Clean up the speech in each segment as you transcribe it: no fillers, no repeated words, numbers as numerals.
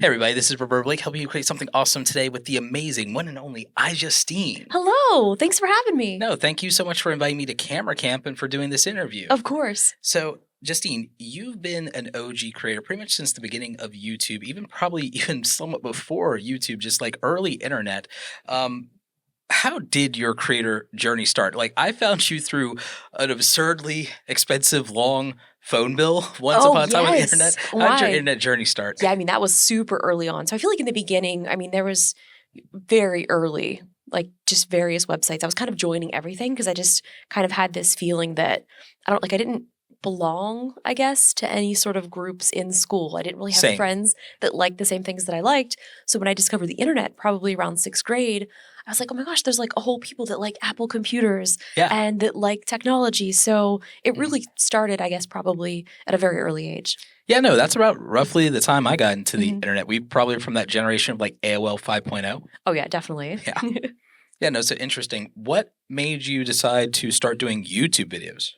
Hey everybody, this is Roberto helping you create something awesome today with the amazing one and only iJustine. Hello, thanks for having me. No, thank you so much for inviting me to Camera Camp and for doing this interview. Of course. So, Justine, you've been an OG creator pretty much since the beginning of YouTube, probably even somewhat before YouTube, just like early internet. How did your creator journey start? Like, I found you through an absurdly expensive, long phone bill once Oh, upon a time on the yes. internet. How did your Why? internet journey start? Yeah, I mean, that was super early on. So I feel like in the beginning, I mean, there was very early, like just various websites. I was kind of joining everything because I just kind of had this feeling that I didn't belong, I guess, to any sort of groups in school. I didn't really have Same. friends that liked the same things that I liked. So when I discovered the internet, probably around sixth grade, I was like, oh my gosh, there's like a whole people that like Apple computers Yeah. and that like technology. So it really started, I guess, probably at a very early age. Yeah, no, that's about roughly the time I got into the Mhm. internet. We probably are from that generation of like AOL 5.0. Oh yeah, definitely. Yeah. Yeah, no, so interesting. What made you decide to start doing YouTube videos?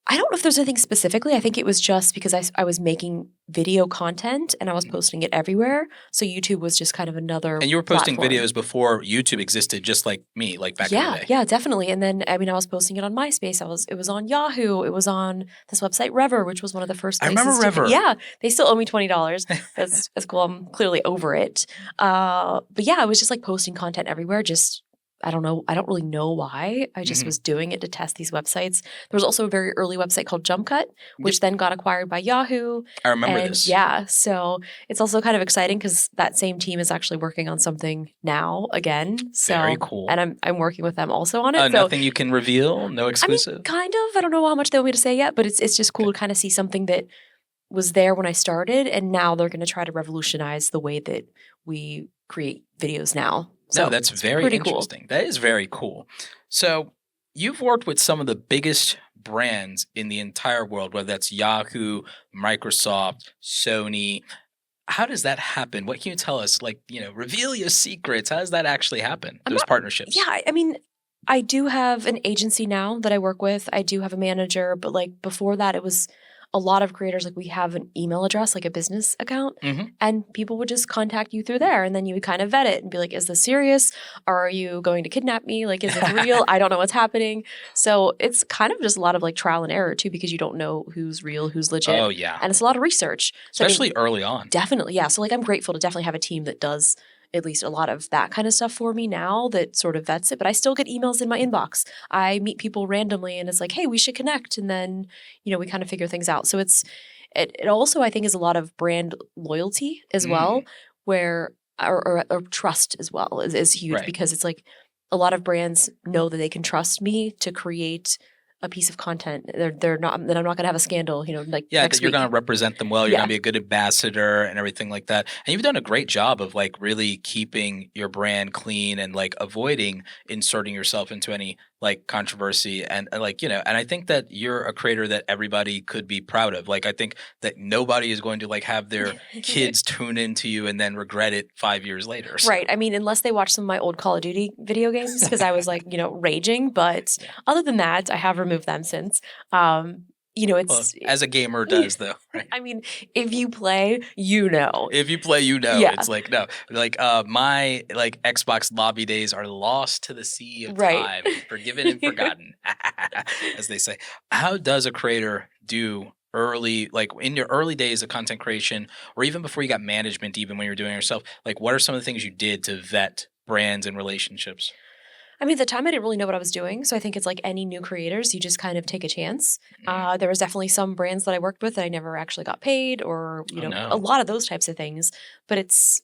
I don't know if there's anything specifically. I think it was just because I was making video content and I was posting it everywhere. So YouTube was just kind of another And you were posting platform. videos before YouTube existed, just like me, like back in the day. Yeah, definitely. And then I mean, I was posting it on MySpace. It was on Yahoo. It was on this website Rever, which was one of the first I places. remember Rever. Yeah, they still owe me $20. That's cool. I'm clearly over it. But yeah, I was just like posting content everywhere. Just I don't know. I don't really know why. I just was doing it to test these websites. There was also a very early website called JumpCut, which then got acquired by Yahoo. I remember And this. yeah, so it's also kind of exciting because that same team is actually working on something now again. So Very cool. and I'm working with them also on it. So Nothing you can reveal? No I mean, exclusive? kind of. I don't know how much they want me to say yet, but it's just cool to kind of see something that was there when I started, and now they're going to try to revolutionize the way that we create videos now. So No, that's very pretty interesting. That is very cool. So you've worked with some of the biggest brands in the entire world, whether that's Yahoo, Microsoft, Sony. How does that happen? What can you tell us? Like, reveal your secrets. How does that actually happen? Those partnerships? Yeah, I mean, I do have an agency now that I work with. I do have a manager, but like before that, it was a lot of creators. Like we have an email address, like a business account, and people would just contact you through there, and then you would kind of vet it and be like, "Is this serious? Or are you going to kidnap me? Like, is this real? I don't know what's happening." So it's kind of just a lot of like trial and error too, because you don't know who's real, who's legit. Oh, yeah. And it's a lot of research, so, Especially early on. Definitely, yeah. So like I'm grateful to definitely have a team that does at least a lot of that kind of stuff for me now that sort of vets it. But I still get emails in my inbox. I meet people randomly and it's like, hey, we should connect. And then, we kind of figure things out. So it also, I think, is a lot of brand loyalty as well, where or trust as well is huge. Right. Because it's like a lot of brands know that they can trust me to create a piece of content. They're not that I'm not going to have a scandal, like next that you're week. going to represent them well. You're going to be a good ambassador and everything like that. And you've done a great job of like really keeping your brand clean and like avoiding inserting yourself into any like controversy and like, and I think that you're a creator that everybody could be proud of. Like, I think that nobody is going to like have their kids tune into you and then regret it 5 years later. So. Right. I mean, unless they watch some of my old Call of Duty video games because I was like, raging. But other than that, I have removed them since. It's as a gamer does though. Right? I mean, if you play, you know. If you play, Yeah. It's like no, like my like Xbox lobby days are lost to the sea of time, forgiven and forgotten, as they say. How does a creator do early, like in your early days of content creation, or even before you got management, even when you're doing it yourself? Like, what are some of the things you did to vet brands and relationships? I mean, at the time, I didn't really know what I was doing. So I think it's like any new creators, you just kind of take a chance. There was definitely some brands that I worked with that I never actually got paid or, a lot of those types of things. But it's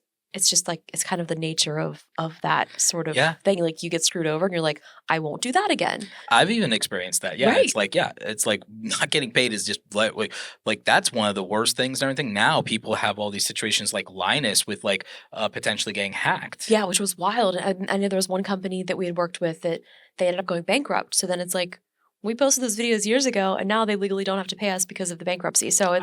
just like, it's kind of the nature of that sort of thing. Like you get screwed over and you're like, I won't do that again. I've even experienced that. Yeah. Right. It's like not getting paid is just like that's one of the worst things and everything. Now people have all these situations like Linus with like potentially getting hacked. Yeah, which was wild. I know there was one company that we had worked with that they ended up going bankrupt. So then it's like, we posted those videos years ago and now they legally don't have to pay us because of the bankruptcy. So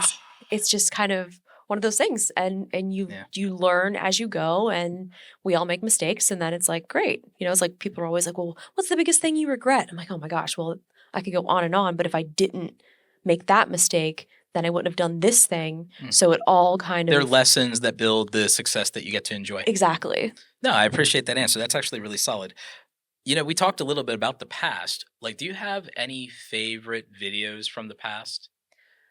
it's just kind of one of those things, and you learn as you go, and we all make mistakes, and then it's like great, it's like people are always like, well, what's the biggest thing you regret? I'm like, oh my gosh, well, I could go on and on, but if I didn't make that mistake, then I wouldn't have done this thing. So it all kind of... They're lessons that build the success that you get to enjoy. Exactly. No, I appreciate that answer. That's actually really solid. You know, we talked a little bit about the past. Like, do you have any favorite videos from the past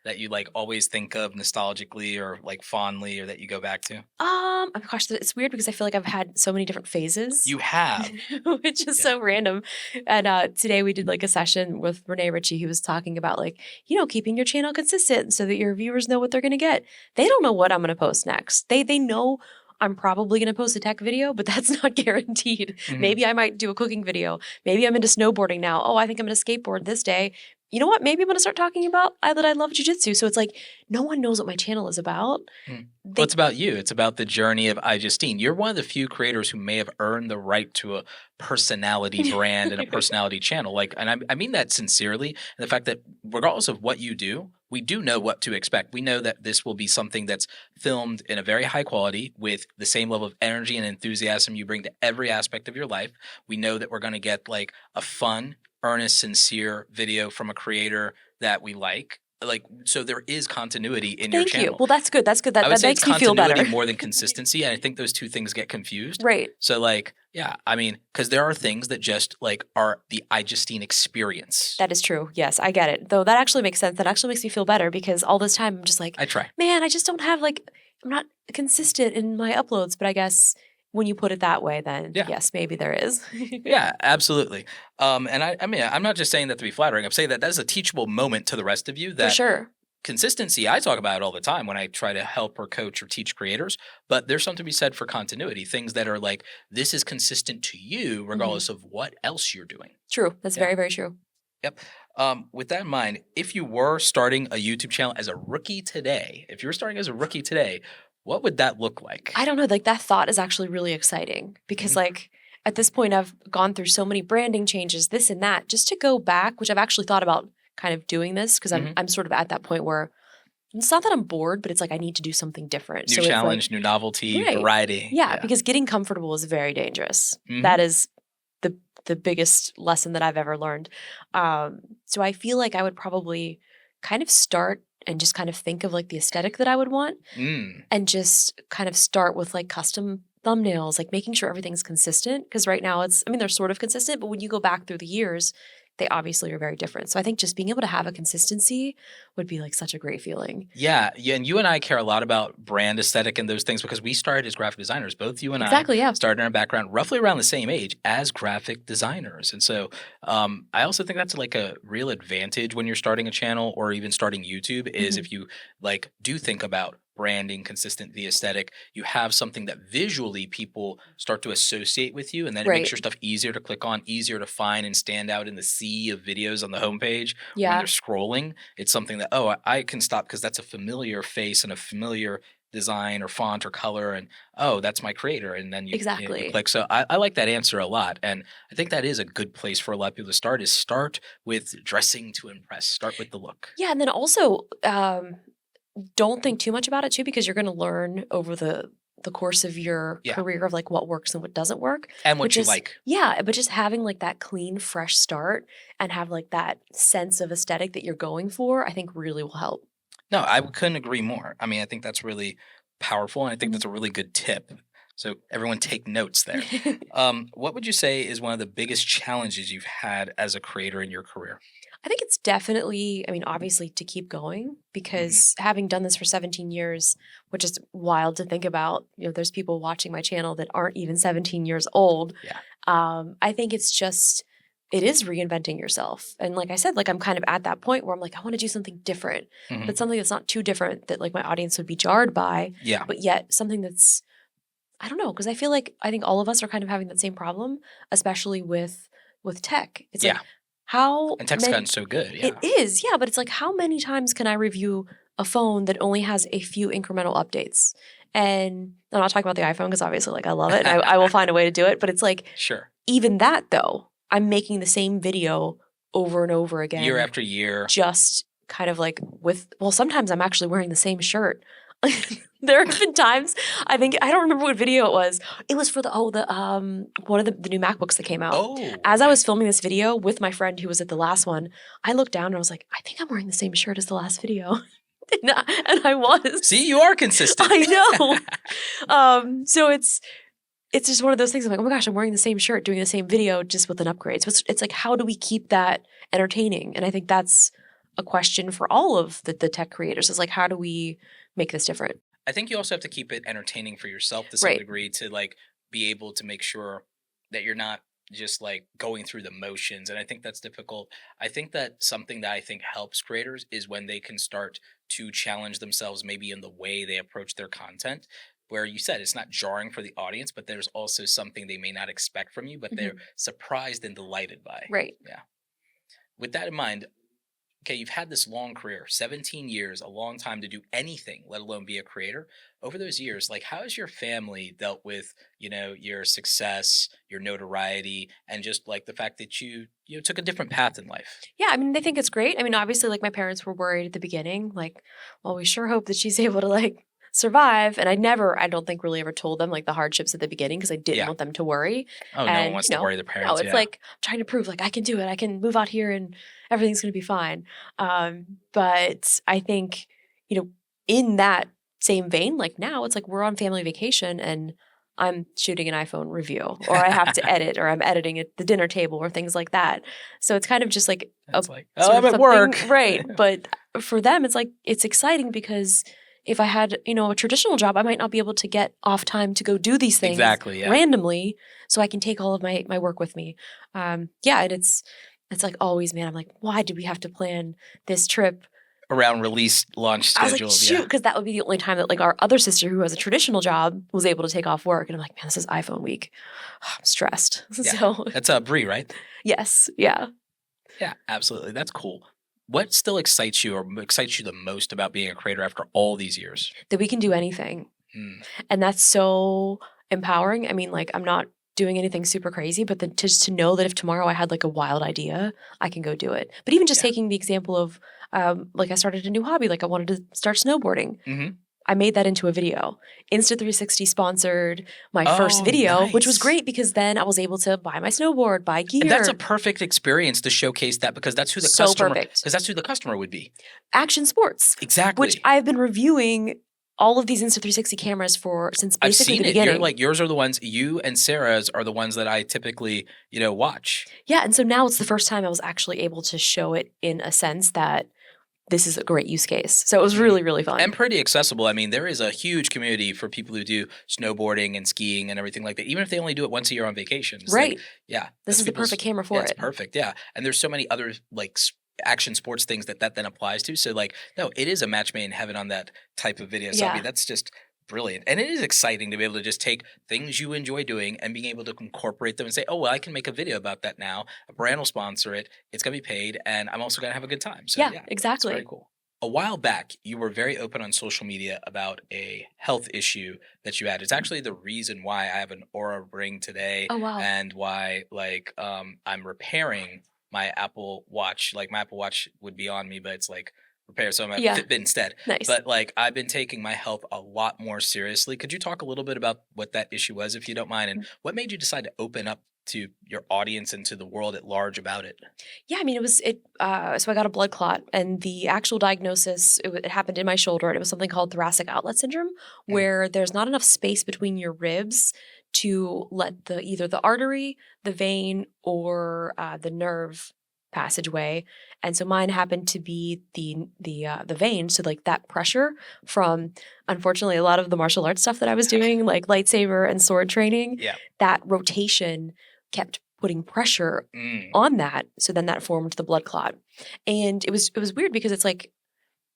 that you like always think of nostalgically or like fondly, or that you go back to? Oh gosh, it's weird because I feel like I've had so many different phases. You have. Which is so random. And today we did like a session with Renee Ritchie, who was talking about like, keeping your channel consistent so that your viewers know what they're going to get. They don't know what I'm going to post next. They know I'm probably going to post a tech video, but that's not guaranteed. Maybe I might do a cooking video. Maybe I'm into snowboarding now. Oh, I think I'm going to skateboard this day. You know what? Maybe I'm going to start talking about that I love jujitsu. So it's like, no one knows what my channel is about. Well, it's about you. It's about the journey of iJustine. You're one of the few creators who may have earned the right to a personality brand and a personality channel. Like, and I mean that sincerely. And the fact that regardless of what you do, we do know what to expect. We know that this will be something that's filmed in a very high quality with the same level of energy and enthusiasm you bring to every aspect of your life. We know that we're going to get like a fun, earnest, sincere video from a creator that we like. Like, so there is continuity in your channel. Thank you. Well, that's good. That's good. That makes me feel better. Continuity more than consistency, and I think those two things get confused. Right. So, like, yeah, I mean, because there are things that just like are the iJustine experience. That is true. Yes, I get it. Though that actually makes sense. That actually makes me feel better because all this time I'm just like, I try. Man, I just don't have I'm not consistent in my uploads. But I guess when you put it that way, then yes, maybe there is. Yeah, absolutely. And I mean, I'm not just saying that to be flattering. I'm saying that is a teachable moment to the rest of you. That For sure. Consistency, I talk about it all the time when I try to help or coach or teach creators, but there's something to be said for continuity, things that are like, this is consistent to you regardless of what else you're doing. True. That's very, very true. Yep. With that in mind, if you were starting a YouTube channel as a rookie today, what would that look like? I don't know. Like that thought is actually really exciting because at this point I've gone through so many branding changes, this and that, just to go back, which I've actually thought about kind of doing this because I'm sort of at that point where it's not that I'm bored, but it's like I need to do something different. New challenge, new novelty, variety. Yeah, because getting comfortable is very dangerous. That is the biggest lesson that I've ever learned. So I feel like I would probably kind of start and just kind of think of like the aesthetic that I would want and just kind of start with like custom thumbnails, like making sure everything's consistent. Because right now they're sort of consistent, but when you go back through the years, they obviously are very different. So I think just being able to have a consistency would be like such a great feeling. Yeah. And you and I care a lot about brand aesthetic and those things because we started as graphic designers. Both you and I started in our background roughly around the same age as graphic designers. And so I also think that's like a real advantage when you're starting a channel or even starting YouTube is if you like do think about branding, consistent, the aesthetic, you have something that visually people start to associate with you, and then it makes your stuff easier to click on, easier to find and stand out in the sea of videos on the homepage when they're scrolling. It's something that, I can stop because that's a familiar face and a familiar design or font or color, and that's my creator, and then you click. So I like that answer a lot, and I think that is a good place for a lot of people to start with dressing to impress, start with the look. Yeah, and then also don't think too much about it too, because you're going to learn over the course of your career of like what works and what doesn't work. And what you like. Yeah, but just having like that clean, fresh start and have like that sense of aesthetic that you're going for, I think really will help. No, I couldn't agree more. I mean, I think that's really powerful, and I think that's a really good tip. So everyone take notes there. What would you say is one of the biggest challenges you've had as a creator in your career? I think it's definitely, obviously to keep going because having done this for 17 years, which is wild to think about, there's people watching my channel that aren't even 17 years old. Yeah. I think it is reinventing yourself. And like I said, like I'm kind of at that point where I'm like, I want to do something different, but something that's not too different that like my audience would be jarred by, but yet something that's, I don't know, because I think all of us are kind of having that same problem, especially with tech. It's like, and tech's gotten so good. Yeah. It is, but it's like, how many times can I review a phone that only has a few incremental updates? And I'm not talking about the iPhone because obviously, like, I love it. And I will find a way to do it. But it's like, even that though, I'm making the same video over and over again, year after year, just kind of like sometimes I'm actually wearing the same shirt. There have been times, I don't remember what video it was. It was for one of the new MacBooks that came out. As I was filming this video with my friend who was at the last one, I looked down and I was like, I think I'm wearing the same shirt as the last video. and I was. See, you are consistent. I know. So it's just one of those things. I'm like, oh my gosh, I'm wearing the same shirt, doing the same video, just with an upgrade. So it's like, how do we keep that entertaining? And I think that's a question for all of the tech creators. Is like, how do we make this different? I think you also have to keep it entertaining for yourself to some degree to like be able to make sure that you're not just like going through the motions. And I think that's difficult. I think that something that I think helps creators is when they can start to challenge themselves maybe in the way they approach their content, where you said it's not jarring for the audience, but there's also something they may not expect from you, but they're surprised and delighted by. Right. Yeah. With that in mind, okay, you've had this long career, 17 years, a long time to do anything, let alone be a creator. Over those years, like how has your family dealt with, your success, your notoriety, and just like the fact that you took a different path in life? Yeah, I mean, they think it's great. I mean, obviously, like my parents were worried at the beginning, like, well, we sure hope that she's able to like survive. And I don't think really ever told them like the hardships at the beginning because I didn't want them to worry. Oh, no one wants to worry their parents. No, it's like I'm trying to prove like I can do it. I can move out here and everything's going to be fine. But I think, in that same vein, like now it's like we're on family vacation and I'm shooting an iPhone review or I have to edit or I'm editing at the dinner table or things like that. So it's kind of just like, I'm at work. Right. But for them, it's like, it's exciting because if I had, a traditional job, I might not be able to get off time to go do these things randomly. So I can take all of my work with me. And it's like always, man, I'm like, why did we have to plan this trip around release launch schedule? I was like, shoot, because that would be the only time that like our other sister who has a traditional job was able to take off work. And I'm like, man, this is iPhone week. I'm stressed. Yeah. So that's Bree, right? Yes. Yeah. Yeah, absolutely. That's cool. What still excites you or excites you the most about being a creator after all these years? That we can do anything. And that's so empowering. I mean, like I'm not doing anything super crazy, but then just to know that if tomorrow I had like a wild idea, I can go do it. But even just taking the example of like I started a new hobby, like I wanted to start snowboarding. I made that into a video. Insta360 sponsored my first video, which was great because then I was able to buy my snowboard, buy gear. And that's a perfect experience to showcase that because that's who the customer because that's who the customer would be. Action sports. Exactly. Which I've been reviewing all of these Insta360 cameras since basically the beginning. You're like yours are the ones, you and Sarah's are the ones that I typically, watch. Yeah, and so now it's the first time I was actually able to show it in a sense that this is a great use case. So it was really, really fun. And pretty accessible. I mean, there is a huge community for people who do snowboarding and skiing and everything like that, even if they only do it once a year on vacations. Right. Like, yeah. This is the perfect camera for it. It's perfect, yeah. And there's so many other like action sports things that then applies to. So like, no, it is a match made in heaven on that type of video. So I mean, that's just brilliant. And it is exciting to be able to just take things you enjoy doing and being able to incorporate them and say, oh, well, I can make a video about that now. A brand will sponsor it. It's going to be paid. And I'm also going to have a good time. So yeah, exactly. It's very cool. A while back, you were very open on social media about a health issue that you had. It's actually the reason why I have an Aura ring today. Oh, wow. And why like I'm repairing my Apple Watch. Like my Apple Watch would be on me, but it's like repair. So I'm at Fitbit instead. Nice. But like I've been taking my health a lot more seriously. Could you talk a little bit about what that issue was, if you don't mind, and what made you decide to open up to your audience and to the world at large about it? Yeah, I mean, so I got a blood clot, and the actual diagnosis, it happened in my shoulder, and it was something called thoracic outlet syndrome, where there's not enough space between your ribs to let either the artery, the vein, or the nerve passageway. And so mine happened to be the vein. So like that pressure from, unfortunately, a lot of the martial arts stuff that I was doing, like lightsaber and sword training, that rotation kept putting pressure on that. So then that formed the blood clot. And it was weird because it's like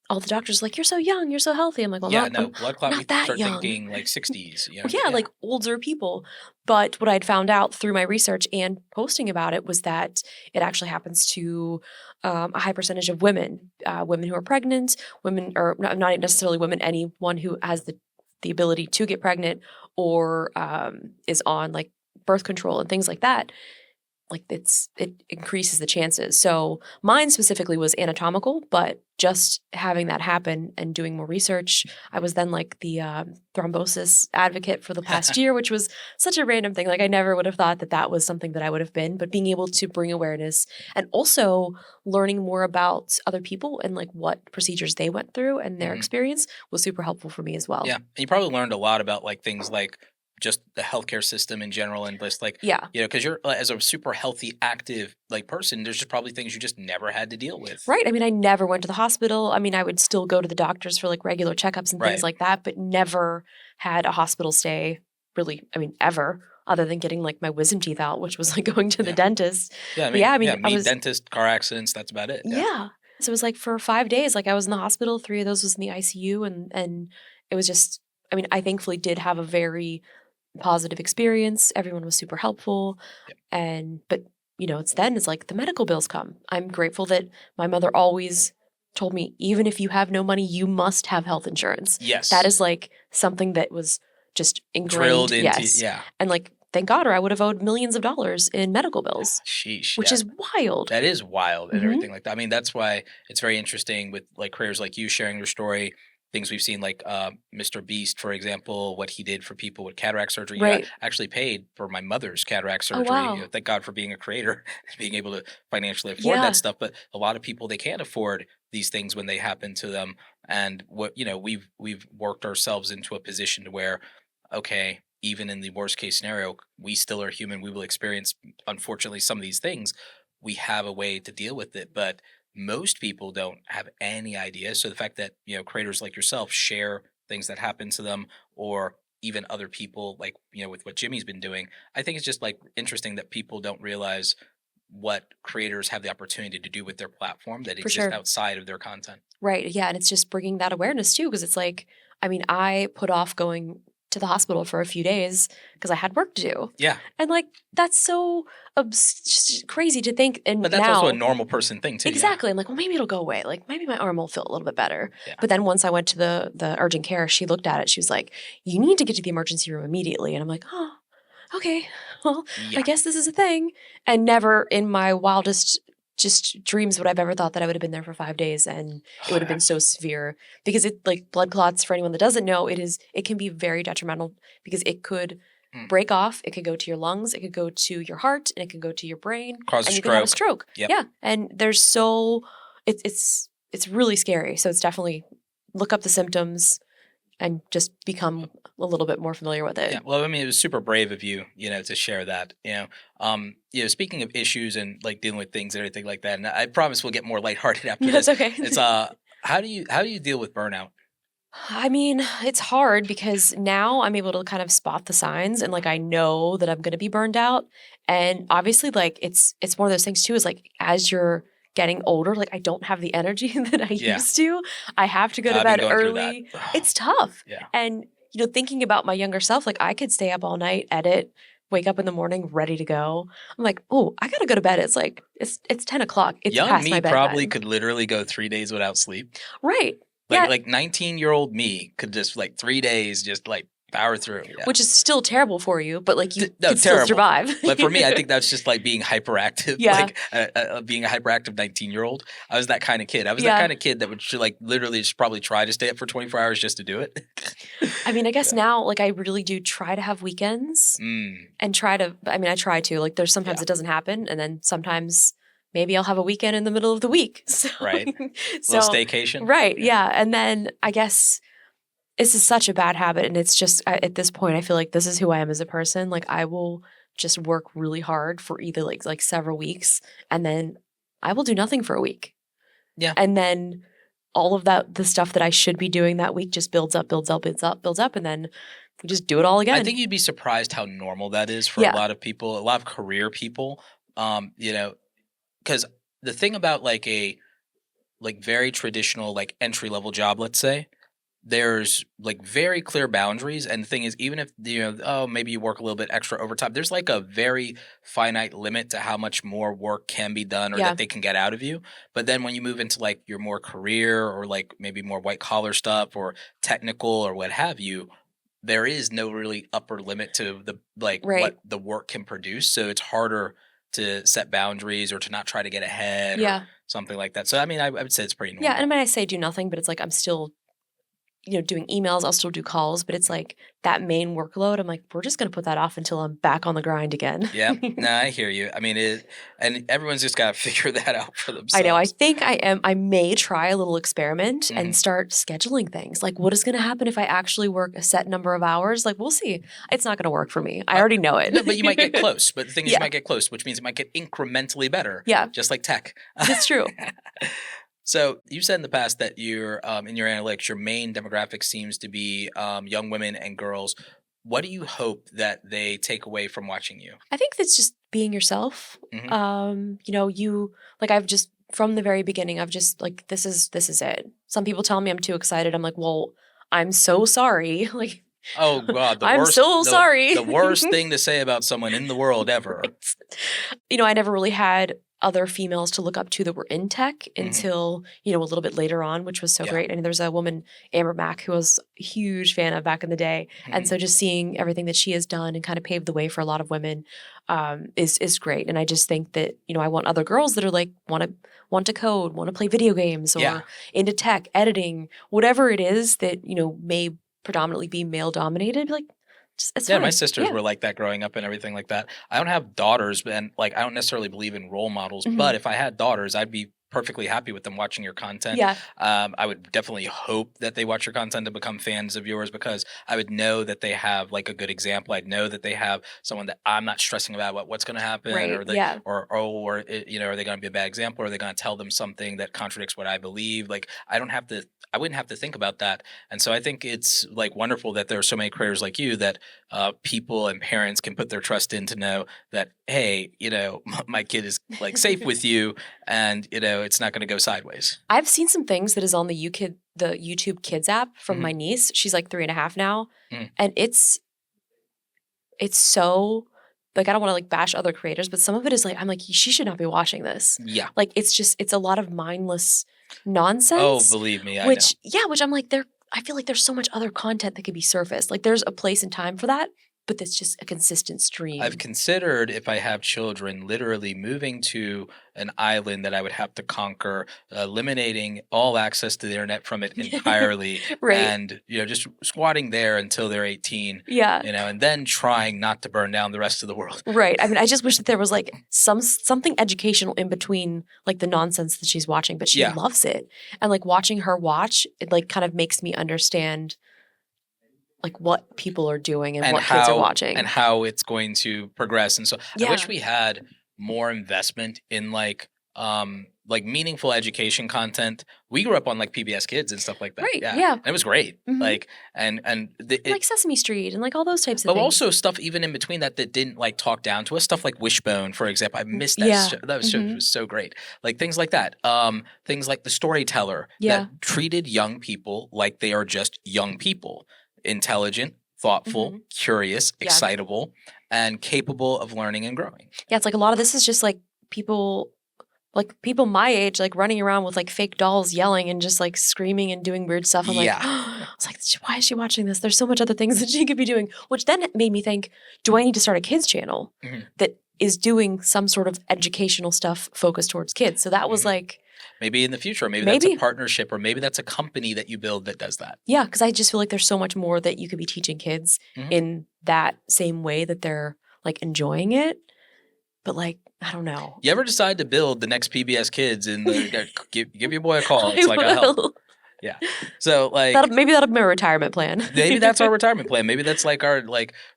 all the doctors are like, you're so young, you're so healthy. I'm like, well, blood clot, we start young. thinking like 60s. Like older people. But what I'd found out through my research and posting about it was that it actually happens to a high percentage of women, women who are pregnant, women, or not necessarily women, anyone who has the ability to get pregnant or is on like birth control and things like that. like it increases the chances. So mine specifically was anatomical, but just having that happen and doing more research, I was then like the thrombosis advocate for the past year, which was such a random thing. Like I never would have thought that that was something that I would have been, but being able to bring awareness and also learning more about other people and like what procedures they went through and their experience was super helpful for me as well. Yeah, and you probably learned a lot about like things like just the healthcare system in general, and just like Yeah. because you're as a super healthy, active like person, there's just probably things you just never had to deal with. Right. I mean, I never went to the hospital. I mean, I would still go to the doctors for like regular checkups and things Right. like that, but never had a hospital stay really, I mean, ever, other than getting like my wisdom teeth out, which was like going to the Yeah. dentist. Yeah. But yeah, I Yeah. mean, I Me, was, dentist, car accidents. That's about it. Yeah. yeah. So it was like for 5 days, like I was in the hospital, 3 of those was in the ICU, and it was just, I mean, I thankfully did have a very positive experience. Everyone was super helpful. Yep. But it's like the medical bills come. I'm grateful that my mother always told me, even if you have no money, you must have health insurance. Yes. That is like something that was just ingrained. Drilled into yes. yeah. And like, thank God, or I would have owed millions of dollars in medical bills. Sheesh. Which Yeah. is wild. That is wild and everything like that. I mean, that's why it's very interesting with like creators like you sharing your story. Things we've seen like Mr. Beast, for example, what he did for people with cataract surgery. Right. I actually paid for my mother's cataract surgery. Oh, wow. Thank God for being a creator and being able to financially afford that stuff. But a lot of people, they can't afford these things when they happen to them. And we've worked ourselves into a position to where, okay, even in the worst case scenario, we still are human. We will experience, unfortunately, some of these things. We have a way to deal with it, but most people don't have any idea. So the fact that, creators like yourself share things that happen to them, or even other people like, with what Jimmy's been doing, I think it's just like interesting that people don't realize what creators have the opportunity to do with their platform that exists outside of their content. Right. Yeah. And it's just bringing that awareness too, because it's like, I mean, I put off going to the hospital for a few days because I had work to do. Yeah. And like, that's so just crazy to think. And but that's also a normal person thing too. Exactly. Yeah. I'm like, well, maybe it'll go away. Like maybe my arm will feel a little bit better. Yeah. But then once I went to the urgent care, she looked at it. She was like, you need to get to the emergency room immediately. And I'm like, oh, okay. Well, I guess this is a thing. And never in my wildest just dreams would I've ever thought that I would have been there for 5 days and it would have been so severe, because it, like, blood clots, for anyone that doesn't know, it can be very detrimental because it could break off. It could go to your lungs, it could go to your heart, and it could go to your brain. Cause and a you could have a stroke. Yep. Yeah. And it's really scary. So it's definitely look up the symptoms and just become a little bit more familiar with it. Yeah, well, I mean, it was super brave of you, to share that. Speaking of issues and like dealing with things and everything like that, and I promise we'll get more lighthearted after this. That's okay. It's how do you deal with burnout? I mean, it's hard because now I'm able to kind of spot the signs and like I know that I'm going to be burned out. And obviously, like it's one of those things too. Is like as you're getting older, like I don't have the energy that I used to. I have to go to bed early. It's tough. Yeah. And thinking about my younger self, like I could stay up all night, edit, wake up in the morning ready to go. I'm like, oh, I gotta go to bed. It's like it's 10 o'clock. It's Young past me my bedtime. probably could literally go 3 days without sleep. Right. Like 19-year-old me could just like 3 days just like power through. Yeah. Which is still terrible for you, but like you could still survive. But for me, I think that's just like being hyperactive. Yeah. Like being a hyperactive 19-year-old. I was that kind of kid. I was that kind of kid that would like literally just probably try to stay up for 24 hours just to do it. I mean, I guess now like I really do try to have weekends and try to, I try to, like there's sometimes it doesn't happen, and then sometimes maybe I'll have a weekend in the middle of the week. So, right. Little staycation. Right. Yeah. And then I guess this is such a bad habit. And it's just at this point, I feel like this is who I am as a person. Like I will just work really hard for either like several weeks, and then I will do nothing for a week. Yeah. And then all of the stuff that I should be doing that week just builds up. And then we just do it all again. I think you'd be surprised how normal that is for a lot of people, a lot of career people, because the thing about like a very traditional like entry level job, let's say, there's like very clear boundaries. And the thing is, even if maybe you work a little bit extra overtime, there's like a very finite limit to how much more work can be done or that they can get out of you. But then when you move into like your more career or like maybe more white collar stuff or technical or what have you, there is no really upper limit to the what the work can produce. So it's harder to set boundaries or to not try to get ahead Yeah. or something like that. So, I mean, I would say it's pretty normal. Yeah, and I mean, I say do nothing, but it's like I'm still, doing emails. I'll still do calls, but it's like that main workload. I'm like, we're just gonna put that off until I'm back on the grind again. Yeah, no, I hear you. I mean, and everyone's just got to figure that out for I know. I themselves. think I may try a little experiment Mhm. and start scheduling things. Like, what is going to happen if I actually work a set number of hours? Like, we'll see. It's not going to work for me. I already know it. No, but you might get close. But the thing is, Yeah. you might get close, which means it might get incrementally better. Yeah. Just like tech. It's true. So you said in the past that you're in your analytics, your main demographic seems to be young women and girls. What do you hope that they take away from watching you? I think that's just being yourself. Mhm. I've just from the very beginning, I've just like this is it. Some people tell me I'm too excited. I'm like, well, I'm so sorry. Like, Oh God, I'm so sorry. The worst thing to say about someone in the world ever. I never really had other females to look up to that were in tech Mhm. until, a little bit later on, which was so Yeah. great. I mean, there's a woman, Amber Mack, who I was a huge fan of back in the day. And so just seeing everything that she has done and kind of paved the way for a lot of women is great. And I just think that, I want other girls that are like, want to code, want to play video games or Yeah. into tech, editing, whatever it is that, may predominantly be male dominated. Like, it's Yeah, fine. my sisters Yeah. were like that growing up and everything like that. I don't have daughters, and like I don't necessarily believe in role models. Mhm. But if I had daughters, I'd be perfectly happy with them watching your content. Yeah. I would definitely hope that they watch your content and become fans of yours because I would know that they have like a good example. I'd know that they have someone that I'm not stressing about what's going to happen, Right. or Yeah. are they going to be a bad example? Or are they going to tell them something that contradicts what I believe? Like I wouldn't have to think about that. And so I think it's like wonderful that there are so many creators like you that people and parents can put their trust in to know that, hey, my kid is like safe with you and, it's not going to go sideways. I've seen some things that is on the YouTube Kids app from Mhm. my niece. She's like 3.5 now. Mm. And it's so like, I don't want to like bash other creators, but some of it is like, I'm like, she should not be watching this. Yeah. Like, it's a lot of mindless Oh, nonsense. believe me, I Which know. I'm like, I feel like there's so much other content that could be surfaced. Like, there's a place and time for that, but it's just a consistent stream. I've considered if I have children, literally moving to an island that I would have to conquer, eliminating all access to the internet from it entirely, Right. and just squatting there until they're 18. Yeah. And then trying not to burn down the rest of the world. Right. I mean, I just wish that there was like something educational in between like the nonsense that she's watching, but she Yeah. loves it. And like watching her watch, it like kind of makes me understand like what people are doing and what kids are watching. And how it's going to progress. And so I wish Yeah. we had more investment in like meaningful education content. We grew up on like PBS Kids and stuff like that. Right, yeah. And it was great. Mhm. Like and Like Sesame Street and like all those types of but things. also stuff even in between that didn't like talk down to us. Stuff like Wishbone, for example. I missed that. Yeah. That show Mhm. was so great. Like things like that. Things like The Storyteller Yeah. that treated young people like they are just young people, intelligent, thoughtful, Mhm. curious, Yeah. excitable, and capable of learning and growing. Yeah, it's like a lot of this is just like people my age like running around with like fake dolls yelling and just like screaming and doing weird stuff. I'm Yeah. like, I was like, why is she watching this? There's so much other things that she could be doing, which then made me think, do I need to start a kids channel Mhm. that is doing some sort of educational stuff focused towards kids? So that was Mhm. like, Maybe in the future, maybe that's a Maybe. partnership, or maybe that's a company that you build that does that. yeah, because I just feel like there's so much more that you could be teaching kids Mhm. in that same way that they're like enjoying it. But like, I don't know. You ever decide to build the next PBS Kids and give your boy a call? It's like, I'll help. will. Yeah. So like Maybe that'll be my retirement plan. maybe that's our retirement plan. Maybe that's like our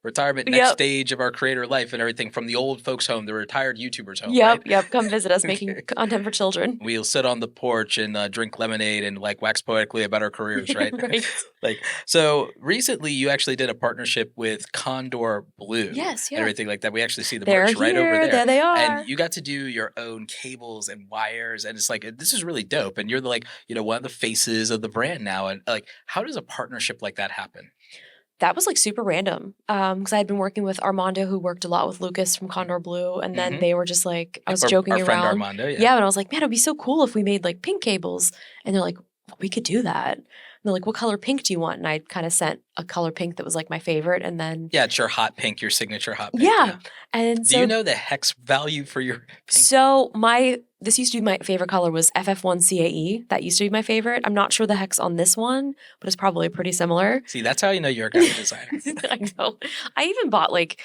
retirement next Yep. stage of our creator life and everything, from the old folks home, the retired YouTubers home. Yep, Right? yep. Come visit us making content for children. We'll sit on the porch and drink lemonade and like wax poetically about our careers, right? Right. Like, so recently you actually did a partnership with Condor Blue. Yes, And yeah. everything like that. We actually see the They're merch right over here. there. There they are. And you got to do your own cables and wires. And it's like, this is really dope. And you're like, one of the faces of the brand now. And like, how does a partnership like that happen? That was like super random because I had been working with Armando, who worked a lot with Lucas from Condor Blue. And then Mhm. they were just like, I was Our joking friend around. Armando. Yeah, and I was like, man, it'd be so cool if we made like pink cables. And they're like, we could do that. they're like, what color pink do you want? And I kind of sent a color pink that was like my favorite. And then Yeah, it's your hot pink, your signature hot pink. yeah. And do you know the hex value for your pink? So this used to be my favorite color was FF1CAE. That used to be my favorite. I'm not sure the hex on this one, but it's probably pretty similar. See, that's how you know you're a graphic designer. I know. I even bought like,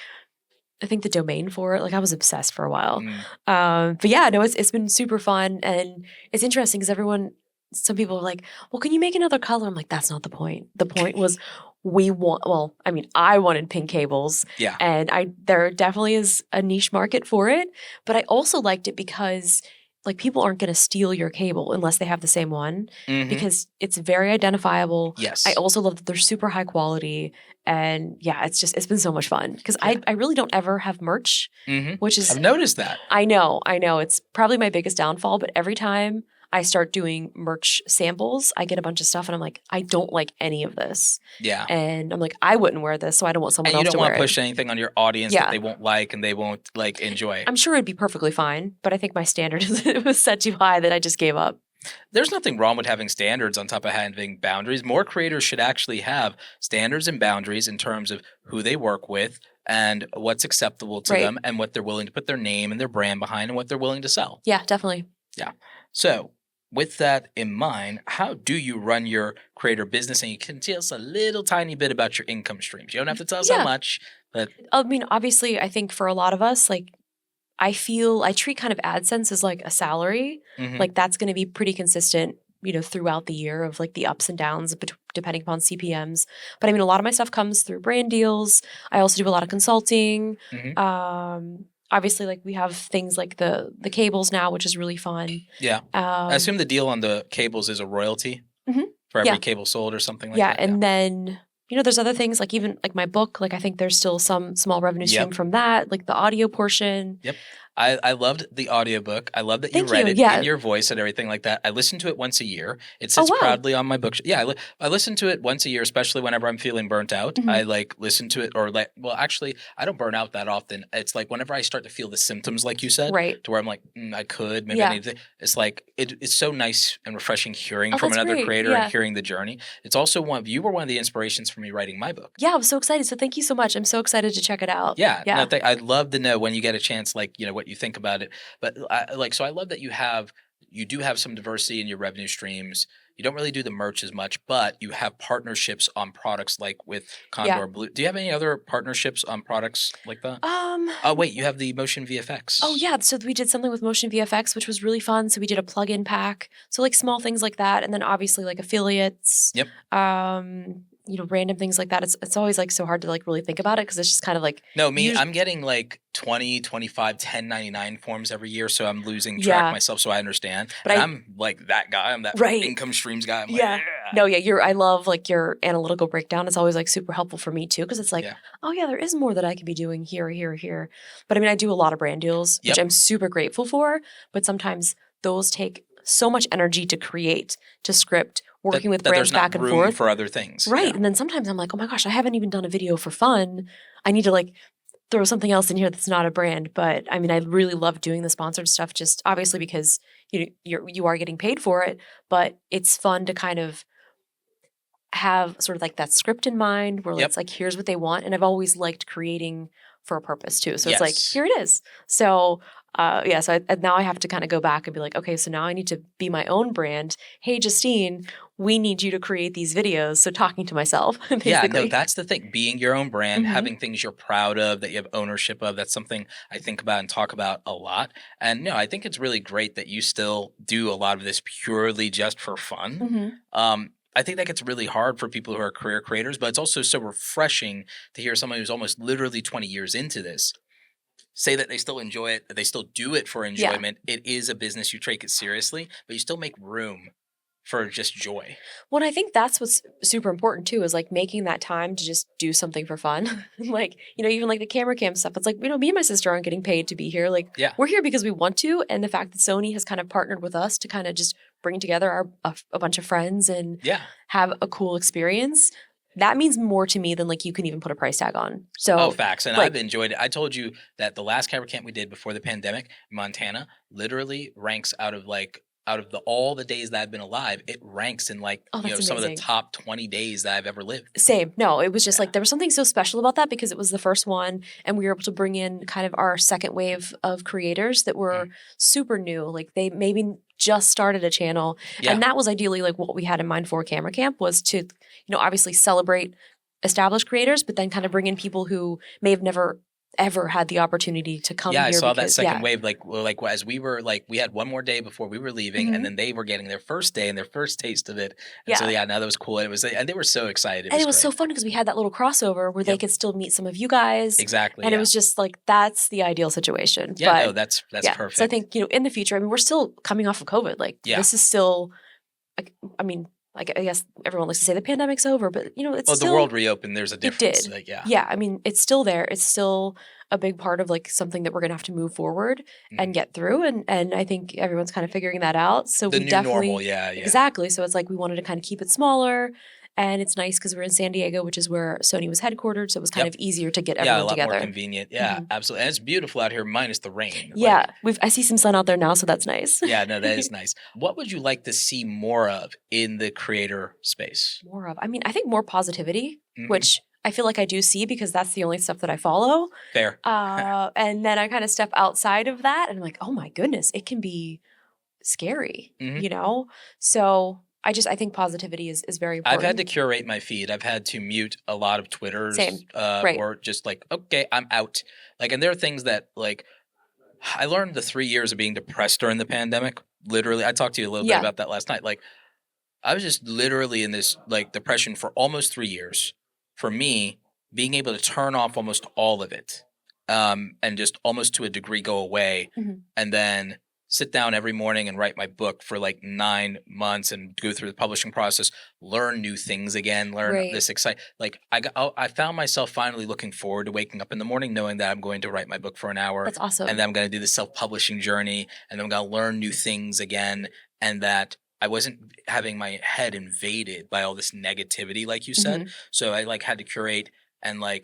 I think the domain for it. Like I was obsessed for a while. But yeah, no, it's been super fun. And it's interesting because some people are like, well, can you make another color? I'm like, that's not the point. The point was I wanted pink cables. Yeah. And there definitely is a niche market for it. But I also liked it because like people aren't going to steal your cable unless they have the same one because it's very identifiable. Yes. I also love that they're super high quality. And yeah, it's been so much fun because I really don't ever have merch, which is— I've noticed that. I know. It's probably my biggest downfall, but every time I start doing merch samples, I get a bunch of stuff and I'm like, I don't like any of this. Yeah. And I'm like, I wouldn't wear this, so I don't want someone else to wear it. And you don't want to push anything on your audience that they won't like and they won't like enjoy. I'm sure it'd be perfectly fine, but I think my standard was set too high that I just gave up. There's nothing wrong with having standards on top of having boundaries. More creators should actually have standards and boundaries in terms of who they work with and what's acceptable to them and what they're willing to put their name and their brand behind and what they're willing to sell. Yeah, definitely. Yeah. So with that in mind, how do you run your creator business? And you can tell us a little tiny bit about your income streams. You don't have to tell us how much, but I mean, obviously, I think for a lot of us, like I treat kind of AdSense as like a salary. Like that's going to be pretty consistent, throughout the year of like the ups and downs depending upon CPMs. But I mean, a lot of my stuff comes through brand deals. I also do a lot of consulting. Obviously, like we have things like the cables now, which is really fun. Yeah. I assume the deal on the cables is a royalty for every cable sold or something like that. Yeah. And then, there's other things like even like my book, like I think there's still some small revenue stream from that, like the audio portion. Yep. I loved the audiobook. I love that you read it in your voice and everything like that. I listen to it once a year. It sits proudly on my book. Yeah, I listen to it once a year, especially whenever I'm feeling burnt out. I like listen to it actually, I don't burn out that often. It's like whenever I start to feel the symptoms, like you said, to where I'm like, I could, maybe I need to. It's like, it's so nice and refreshing hearing from another creator and hearing the journey. It's also you were one of the inspirations for me writing my book. Yeah, I was so excited. So thank you so much. I'm so excited to check it out. Yeah. No, I'd love to know when you get a chance, like, what you think about it. But so I love that you do have some diversity in your revenue streams. You don't really do the merch as much, but you have partnerships on products like with Condor Blue. Do you have any other partnerships on products like that? Oh, wait, you have the Motion VFX. Oh, yeah. So we did something with Motion VFX, which was really fun. So we did a plug-in pack. So like small things like that. And then obviously like affiliates. Yep. Random things like that. It's always like so hard to like really think about it because it's just kind of like— No, I'm getting like 20, 25, 1099 forms every year, so I'm losing track myself, so I understand. But I'm like that guy. I'm that income streams guy. I'm like, No, I love like your analytical breakdown. It's always like super helpful for me too because it's like, oh yeah, there is more that I could be doing here, here, here. But I mean, I do a lot of brand deals, which I'm super grateful for, but sometimes those take so much energy to create, to script, working with brands back and forth. There's not room for other things. Right. Yeah. And then sometimes I'm like, oh my gosh, I haven't even done a video for fun. I need to like throw something else in here that's not a brand. But I mean, I really love doing the sponsored stuff just obviously because you are getting paid for it, but it's fun to kind of have sort of like that script in mind where it's like, here's what they want. And I've always liked creating for a purpose too. So it's like, here it is. So so now I have to kind of go back and be like, okay, so now I need to be my own brand. Hey, Justine, we need you to create these videos. So talking to myself, basically. Yeah, no, that's the thing. Being your own brand, having things you're proud of, that you have ownership of, that's something I think about and talk about a lot. And no, I think it's really great that you still do a lot of this purely just for fun. I think that gets really hard for people who are career creators, but it's also so refreshing to hear someone who's almost literally 20 years into this say that they still enjoy it, that they still do it for enjoyment. It is a business. You take it seriously, but you still make room for just joy. Well, I think that's what's super important too, is like making that time to just do something for fun. Like, even like the camera cam stuff. It's like, me and my sister aren't getting paid to be here. Like, we're here because we want to. And the fact that Sony has kind of partnered with us to kind of just bring together a bunch of friends and have a cool experience. That means more to me than like you can even put a price tag on. So facts. And I've enjoyed it. I told you that the last camera camp we did before the pandemic, Montana, literally ranks out of like out of all the days that I've been alive, it ranks in like, Oh, that's some of the amazing. top 20 days that I've ever lived. Same. No, it was just like there was something so special about that because it was the first one and we were able to bring in kind of our second wave of creators that were super new. Like they maybe just started a channel. Yeah. And that was ideally like what we had in mind for Camera Camp was to, obviously celebrate established creators, but then kind of bring in people who may have never ever had the opportunity to come here. I saw that second wave. Like as we were like, we had one more day before we were leaving, and then they were getting their first day and their first taste of it. And so now that was cool. And they were so excited. And it was so fun because we had that little crossover where they could still meet some of you guys. Exactly. And it was just like, that's the ideal situation. Yeah, but, that's perfect. So I think, in the future, I mean, we're still coming off of COVID. Like this is still, like, I mean, like I guess everyone likes to say the pandemic's over, but it's still, the world reopened. There's a difference. It did. Like, yeah. I mean, it's still there. It's still a big part of like something that we're gonna have to move forward and get through. And I think everyone's kind of figuring that out. So the we new definitely normal, exactly. So it's like we wanted to kind of keep it smaller. And it's nice because we're in San Diego, which is where Sony was headquartered. So it was kind of easier to get everyone together. Yeah, a lot more convenient. Yeah, absolutely. And it's beautiful out here, minus the rain. Yeah, I see some sun out there now, so that's nice. Yeah, no, that is nice. What would you like to see more of in the creator space? More of? I mean, I think more positivity, which I feel like I do see because that's the only stuff that I follow. Fair. And then I kind of step outside of that and I'm like, oh my goodness, it can be scary, So I think positivity is very important. I've had to curate my feed. I've had to mute a lot of Twitters. Same. Right. Or just like, okay, I'm out. Like, and there are things that like, I learned the 3 years of being depressed during the pandemic. Literally, I talked to you a little bit about that last night. Like, I was just literally in this like depression for almost 3 years. For me, being able to turn off almost all of it, and just almost to a degree go away, and then sit down every morning and write my book for like 9 months and go through the publishing process, learn new things again, learn this like I found myself finally looking forward to waking up in the morning knowing that I'm going to write my book for an hour. That's awesome. And then I'm going to do the self-publishing journey, and then I'm going to learn new things again, and that I wasn't having my head invaded by all this negativity, like you said. So I like had to curate my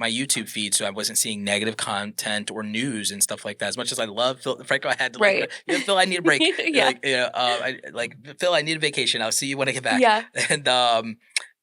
YouTube feed so I wasn't seeing negative content or news and stuff like that. As much as I love Phil, Franco, I had to Phil, I need a break. Phil, I need a vacation. I'll see you when I get back. Yeah.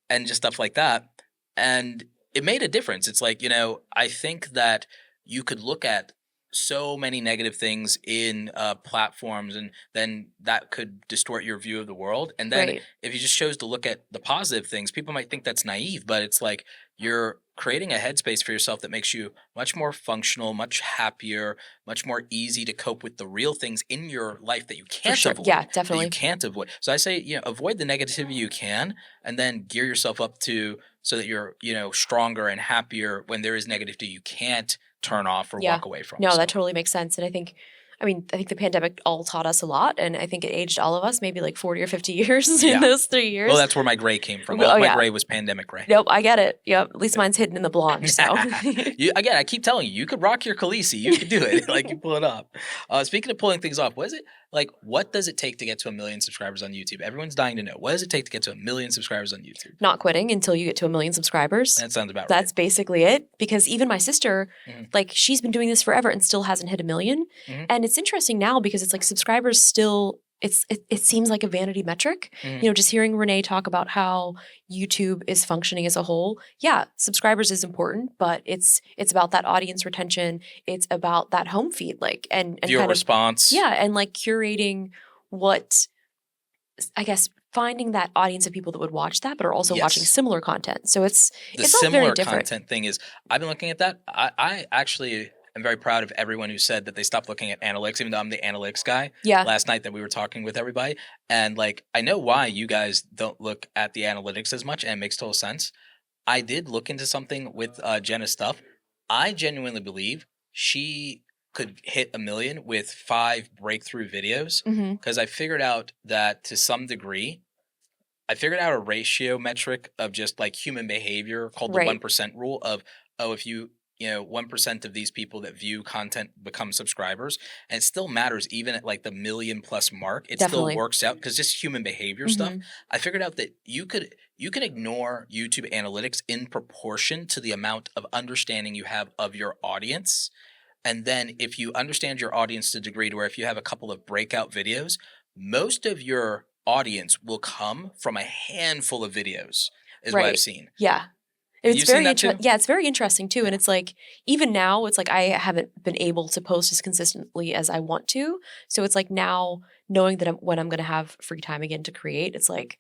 And just stuff like that. And it made a difference. It's like, I think that you could look at so many negative things in platforms, and then that could distort your view of the world. And then if you just chose to look at the positive things, people might think that's naive, but it's like you're creating a headspace for yourself that makes you much more functional, much happier, much more easy to cope with the real things in your life that you can't avoid. Yeah, definitely. You can't avoid. So I say, avoid the negativity you can, and then gear yourself up so that you're, stronger and happier when there is negativity you can't turn off or walk away from. No, that totally makes sense. And I think the pandemic all taught us a lot, and I think it aged all of us maybe like 40 or 50 years in those 3 years. Well, that's where my gray came from. My gray was pandemic gray. Nope, I get it. Yep, at least mine's hidden in the blonde. So I keep telling you, you could rock your Khaleesi. You could do it. Like, you pull it up. Speaking of pulling things off, what does it take to get to 1 million subscribers on YouTube? Everyone's dying to know. What does it take to get to 1 million subscribers on YouTube? Not quitting until you get to 1 million subscribers. That sounds about right. That's basically it. Because even my sister, she's been doing this forever and still hasn't hit 1 million. And it's interesting now because it's like subscribers still, it seems like a vanity metric. Just hearing Renee talk about how YouTube is functioning as a whole. Yeah, subscribers is important, but it's about that audience retention. It's about that home feed, and viewer response. And curating what, I guess, finding that audience of people that would watch that, but are also watching similar content. So it's all very different. The similar content thing is, I've been looking at that. I actually am very proud of everyone who said that they stopped looking at analytics, even though I'm the analytics guy. Yeah. Last night that we were talking with everybody. And I know why you guys don't look at the analytics as much, and it makes total sense. I did look into something with Jenna's stuff. I genuinely believe she could hit 1 million with 5 breakthrough videos, because I figured out that to some degree, I figured out a ratio metric of just human behavior called the 1% rule of, if you 1% of these people that view content become subscribers, and it still matters even at the 1 million plus mark. It still works out because just human behavior stuff. I figured out that you can ignore YouTube analytics in proportion to the amount of understanding you have of your audience. And then if you understand your audience to a degree to where if you have a couple of breakout videos, most of your audience will come from a handful of videos is what I've Right. seen. Yeah. You've It's seen very that too? Yeah, it's very interesting too. And it's like, even now, it's like I haven't been able to post as consistently as I want to. So it's like now knowing that when I'm going to have free time again to create, it's like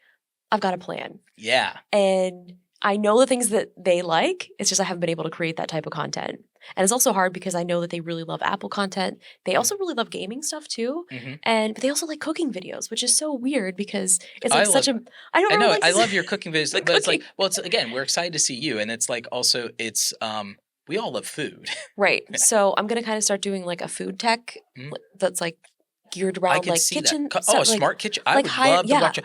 I've got a plan. Yeah. And I know the things that they like. It's just I haven't been able to create that type of content. And it's also hard because I know that they really love Apple content. They also really love gaming stuff too. Mm-hmm. But they also like cooking videos, which is so weird because it's I like such love, a I don't I know know. like I love your cooking videos, the but it's like, cooking. well, it's again, we're excited to see you, and it's like also, it's we all love food. Right. So I'm gonna kind of start doing like a food tech Mhm. that's like geared I around could like see kitchen that. stuff, A like smart kitchen. I would higher. love to Yeah. watch a.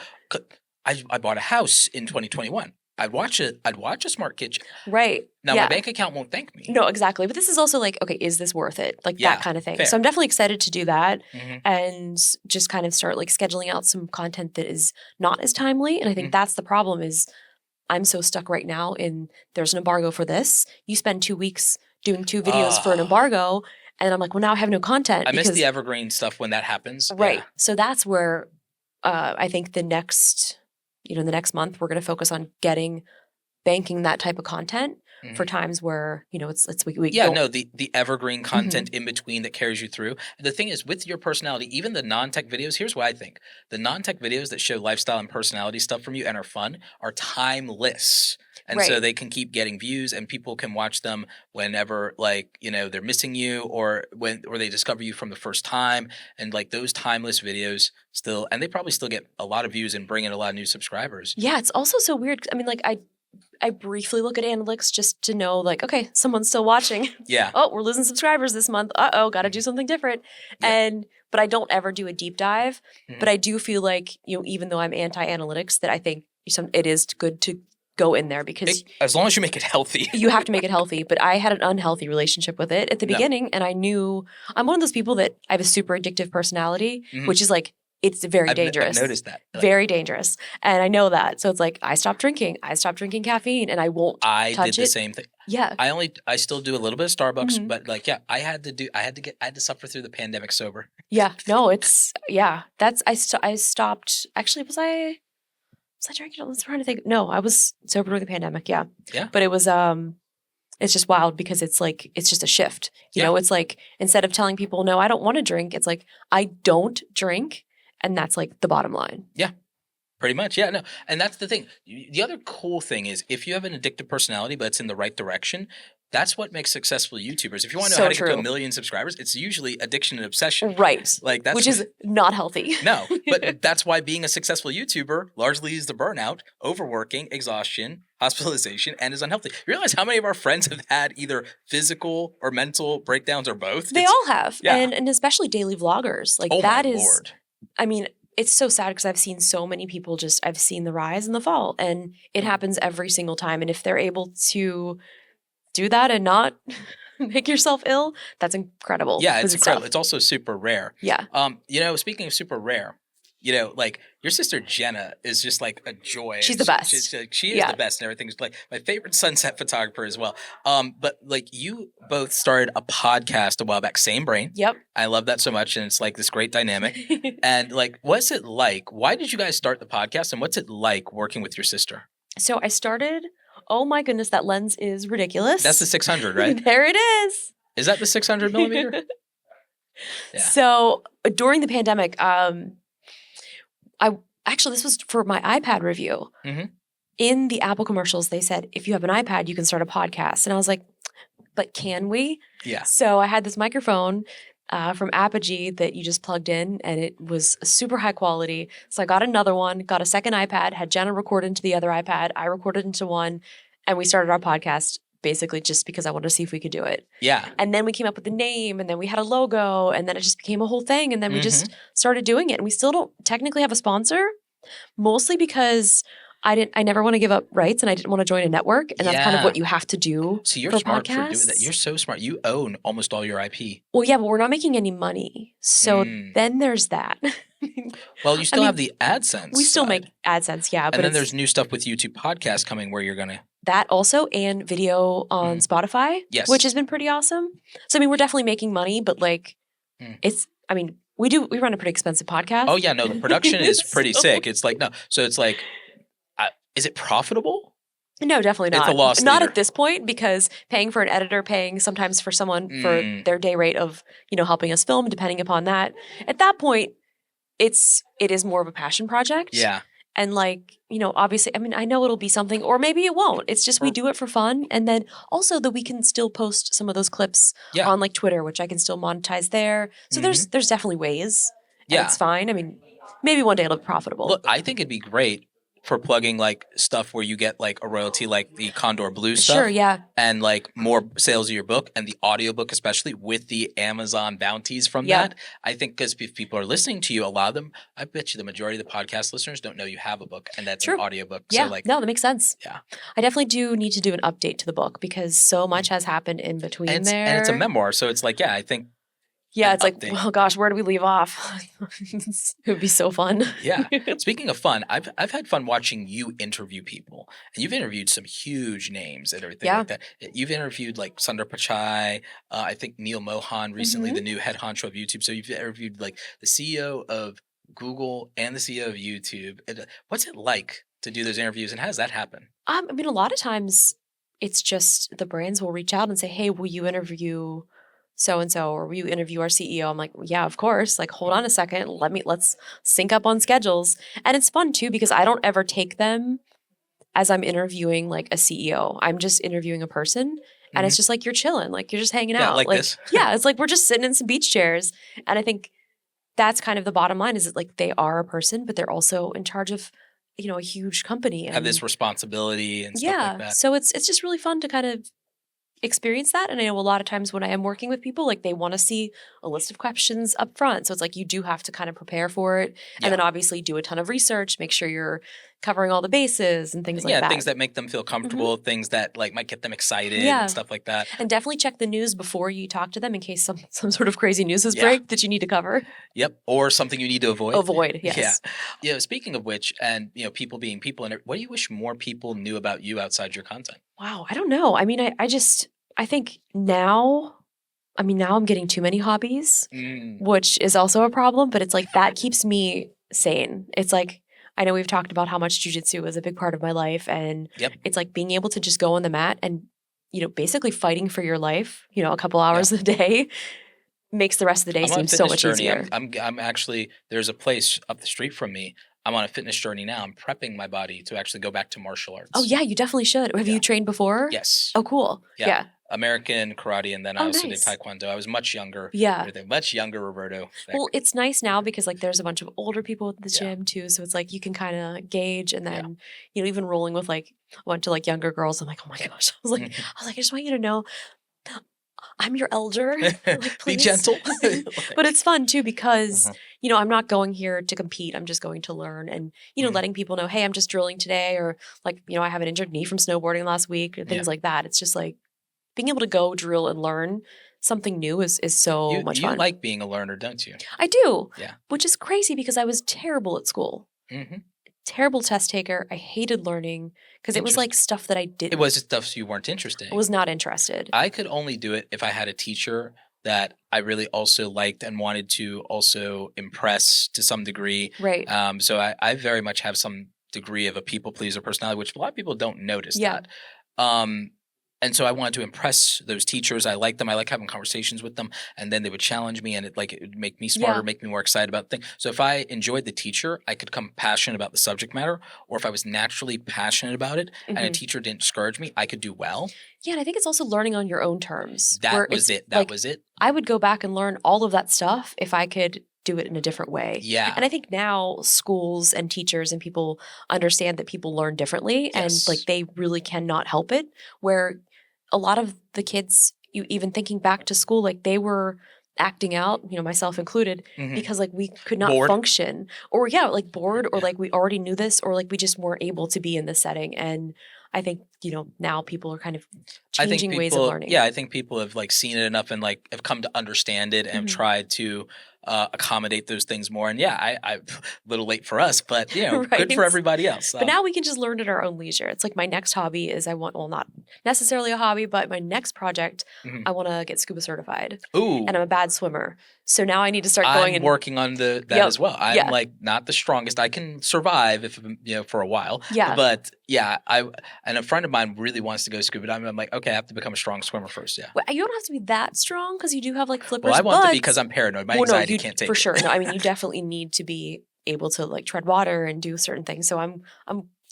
I bought a house in 2021. I'd watch a smart kitchen. Right. Now Yeah. my bank account won't thank me. No, exactly. But this is also like, okay, is this worth it? Like Yeah, that kind of thing. fair. So I'm definitely excited to do that Mhm. and just kind of start like scheduling out some content that is not as timely. And I think that's the problem is I'm so stuck right now in there's an embargo for this. You spend 2 weeks doing 2 videos for an embargo. And I'm like, well, now I have no content. I miss the evergreen stuff when that happens. Right. Yeah. So that's where I think the next month we're going to focus on banking that type of content for times where, we Yeah, don't. no, the evergreen content in between that carries you through. The thing is, with your personality, even the non-tech videos, here's what I think. The non-tech videos that show lifestyle and personality stuff from you and are fun are timeless. And so Right. they can keep getting views and people can watch them whenever, like, they're missing you or they discover you from the first time. And like those timeless videos still, and they probably still get a lot of views and bring in a lot of new subscribers. Yeah, it's also so weird. I mean, like I briefly look at analytics just to know, like, okay, someone's still watching. Yeah. Oh, we're losing subscribers this month. Uh-oh, got to do something different. Yeah. But I don't ever do a deep dive. Mhm. But I do feel like, even though I'm anti-analytics, that I think it is good to go in there because as long as you make it healthy. you have to make it healthy. But I had an unhealthy relationship with it at the No. beginning. And I knew I'm one of those people that I have a super addictive personality, which is like, it's very dangerous. I've noticed that. Very dangerous. And I know that. So it's like, I stopped drinking caffeine and I won't touch it. I did the same thing. Yeah. I still do a little bit of Starbucks, but like, yeah, I had to suffer through the pandemic sober. Yeah. No, I stopped. Actually, was I drinking? I was trying to think. No, I was sober during the pandemic. Yeah. Yeah. But it was, it's just wild because it's like, it's just a shift. You know, it's like, instead of telling people, no, I don't want to drink, it's like, I don't drink. And that's like the bottom line. Yeah. Pretty much. Yeah, no. And that's the thing. The other cool thing is if you have an addictive personality, but it's in the right direction, that's what makes successful YouTubers. If you want to know how to get to 1 million subscribers, it's usually addiction and obsession. Right. Like that's which is not healthy. No, but that's why being a successful YouTuber largely is the burnout, overworking, exhaustion, hospitalization, and is unhealthy. You realize how many of our friends have had either physical or mental breakdowns or both? They all have. Yeah. And especially daily vloggers. Like oh that my is Lord. I mean, it's so sad because I've seen so many people I've seen the rise and the fall, and it happens every single time. And if they're able to do that and not make yourself ill, that's incredible. Yeah, it's incredible. It's also super rare. Yeah. Speaking of super rare, like your sister Jenna is just like a joy. She's the best. She is the best and everything. Like my favorite sunset photographer as well. But like you both started a podcast a while back, Same Brain. Yep. I love that so much. And it's like this great dynamic. And like, what's it like? Why did you guys start the podcast? And what's it like working with your sister? So I started, oh my goodness, that lens is ridiculous. That's the 600, right? There it is. Is that the 600 millimeter? Yeah. So during the pandemic, this was for my iPad review. Mm-hmm. In the Apple commercials, they said, if you have an iPad, you can start a podcast. And I was like, but can we? Yeah. So I had this microphone from Apogee that you just plugged in, and it was super high quality. So I got another one, got a second iPad, had Jenna record into the other iPad. I recorded into one, and we started our podcast basically just because I wanted to see if we could do it. Yeah. And then we came up with the name, and then we had a logo, and then it just became a whole thing. And then we just started doing it. And we still don't technically have a sponsor, mostly because I never want to give up rights, and I didn't want to join a network. And that's kind of what you have to do. So you're for smart podcasts. for doing that. You're so smart. You own almost all your IP. Well, yeah, but we're not making any money. So then there's that. Well, you I still have mean, the AdSense we still side. make AdSense, yeah, but And then it's there's new stuff with YouTube Podcast coming where you're going to. that also and video on Spotify, Yes. which has been pretty awesome. So I mean, we're definitely making money, but like I mean, we run a pretty expensive podcast. Oh yeah, no, the production is pretty sick. It's like no, so it's like, is it profitable? No, definitely not. It's a loss not leader. at this point, because paying for an editor, paying sometimes for someone for their day rate of helping us film, depending upon that. At that point, it is more of a passion project. Yeah. And like, obviously, I mean, I know it'll be something, or maybe it won't. It's just we do it for fun. And then also that we can still post some of those clips on like Twitter, which I can still monetize there. So there's definitely ways. Yeah. And it's fine. I mean, maybe one day it'll be profitable. Look, I think it'd be great for plugging like stuff where you get like a royalty, like the Condor Blue stuff. Sure, yeah. And like more sales of your book and the audiobook, especially with the Amazon bounties from that. I think because if people are listening to you, a lot of them, I bet you the majority of the podcast listeners don't know you have a book and that's an audiobook. Yeah, so like, no, that makes sense. Yeah. I definitely do need to do an update to the book because so much has happened in between there. And it's a memoir. So it's like, yeah, I think. Yeah, it's like, oh gosh, where do we leave off? It would be so fun. Yeah. Speaking of fun, I've had fun watching you interview people, and you've interviewed some huge names and everything like that. You've interviewed like Sundar Pichai, I think Neil Mohan recently, the new head honcho of YouTube. So you've interviewed like the CEO of Google and the CEO of YouTube. What's it like to do those interviews, and how does that happen? I mean, a lot of times it's just the brands will reach out and say, hey, will you interview so-and-so, or will you interview our CEO? I'm like, yeah, of course. Like, hold on a second. Let's sync up on schedules. And it's fun too, because I don't ever take them as I'm interviewing like a CEO. I'm just interviewing a person. And it's just like, you're chilling. Like, you're just hanging out. Like this. Yeah. It's like, we're just sitting in some beach chairs. And I think that's kind of the bottom line, is that like they are a person, but they're also in charge of, a huge company. And have this responsibility and stuff like that. So it's just really fun to kind of experience that. And I know a lot of times when I am working with people, like they want to see a list of questions up front. So it's like you do have to kind of prepare for it. And then obviously do a ton of research, make sure you're covering all the bases and things like that. Yeah, things that make them feel comfortable, things that like might get them excited and stuff like that. And definitely check the news before you talk to them in case some sort of crazy news is break that you need to cover. Yep. Or something you need to avoid. Yes. Yeah. Speaking of which, and people being people, and what do you wish more people knew about you outside your content? Wow, I don't know. I mean, I think now I'm getting too many hobbies, which is also a problem, but it's like that keeps me sane. It's like, I know we've talked about how much jujitsu is a big part of my life, and it's like being able to just go on the mat and, basically fighting for your life, a couple hours a day makes the rest of the day seem so much easier. I'm actually, there's a place up the street from me. I'm on a fitness journey now. I'm prepping my body to actually go back to martial arts. Oh yeah, you definitely should. Have you trained before? Yes. Oh, cool. Yeah. American karate, and then I also did taekwondo. I was much younger. Yeah. Much younger, Roberto. Well, it's nice now because like there's a bunch of older people at the gym too. So it's like you can kind of gauge, and then, even rolling with like a bunch of like younger girls, I'm like, oh my gosh. I was like, I just want you to know I'm your elder. Like, be gentle. But it's fun too because, I'm not going here to compete. I'm just going to learn, and, letting people know, hey, I'm just drilling today, or like, I have an injured knee from snowboarding last week, or things like that. It's just like being able to go drill and learn something new is so much fun. You like being a learner, don't you? I do. Yeah. Which is crazy because I was terrible at school. Terrible test taker. I hated learning because it was like stuff that I didn't. It was stuff you weren't interested in. I was not interested. I could only do it if I had a teacher that I really also liked and wanted to also impress to some degree. Right. So I very much have some degree of a people pleaser personality, which a lot of people don't notice that. And so I wanted to impress those teachers. I liked them. I like having conversations with them. And then they would challenge me, and it would make me smarter, make me more excited about things. So if I enjoyed the teacher, I could become passionate about the subject matter. Or if I was naturally passionate about it and a teacher didn't discourage me, I could do well. Yeah, and I think it's also learning on your own terms. That was it. I would go back and learn all of that stuff if I could do it in a different way. Yeah. And I think now schools and teachers and people understand that people learn differently, and like they really cannot help it, where a lot of the kids, even thinking back to school, like they were acting out, myself included, because like we could not function, or like bored, or like we already knew this, or like we just weren't able to be in this setting. And I think, now people are kind of changing ways of learning. Yeah, I think people have like seen it enough and like have come to understand it and tried to accommodate those things more. And yeah, I a little late for us, but you know, good for Right? everybody else. But now we can just learn at our own leisure. It's like my next hobby is well, not necessarily a hobby, but my next project, Mhm. I want to get scuba certified. And I'm Ooh, a bad swimmer. So now I need to start going I'm and, working on that yep, as well. I'm yeah, like not the strongest. I can survive if for a while, yeah. but yeah, I and a friend of mine really wants to go scuba diving. I'm like, okay, I have to become a strong swimmer first. Yeah. Well, you don't have to be that strong because you do have like Well, flippers, I want to be but because I'm paranoid. My well, no, anxiety you can't for take sure. No, I mean, you it. definitely need to be able to like tread water and do certain things. So I'm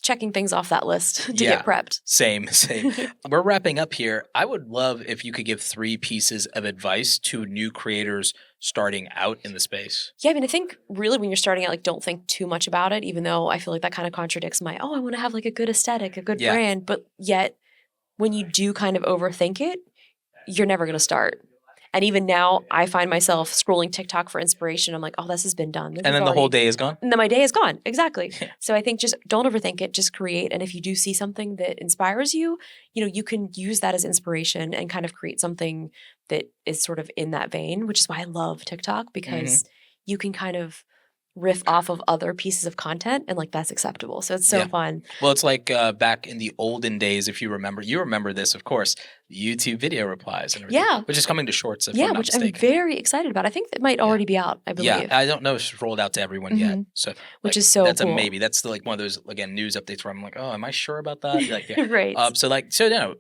checking things off that list to Yeah. get prepped. Same, same. We're wrapping up here. I would love if you could give 3 pieces of advice to new creators starting out in the space. Yeah, I mean, I think really when you're starting out, like, don't think too much about it, even though I feel like that kind of contradicts my, oh, I want to have like a good aesthetic, a good Yeah. brand. But yet, when you do kind of overthink it, you're never going to start. And even now, I find myself scrolling TikTok for inspiration. I'm like, oh, this has been done. This And is then the whole already, day is gone? and then my day is gone. Exactly. Yeah. So I think just don't overthink it, just create. And if you do see something that inspires you, you can use that as inspiration and kind of create something that is sort of in that vein, which is why I love TikTok because you can kind of riff off of other pieces of content and like that's acceptable. So it's so Yeah. fun. Well, it's like back in the olden days, if you remember this, of course, YouTube video replies and everything, Yeah. which is coming to Shorts if Yeah, I'm not which I'm mistaken. very excited about. I think that might already be out, I Yeah, believe. I don't know if it's rolled out to everyone yet. So, Which like, is so that's a cool. maybe. That's the, like one of those again news updates where I'm like, oh, am I sure about that? Like, yeah. Right.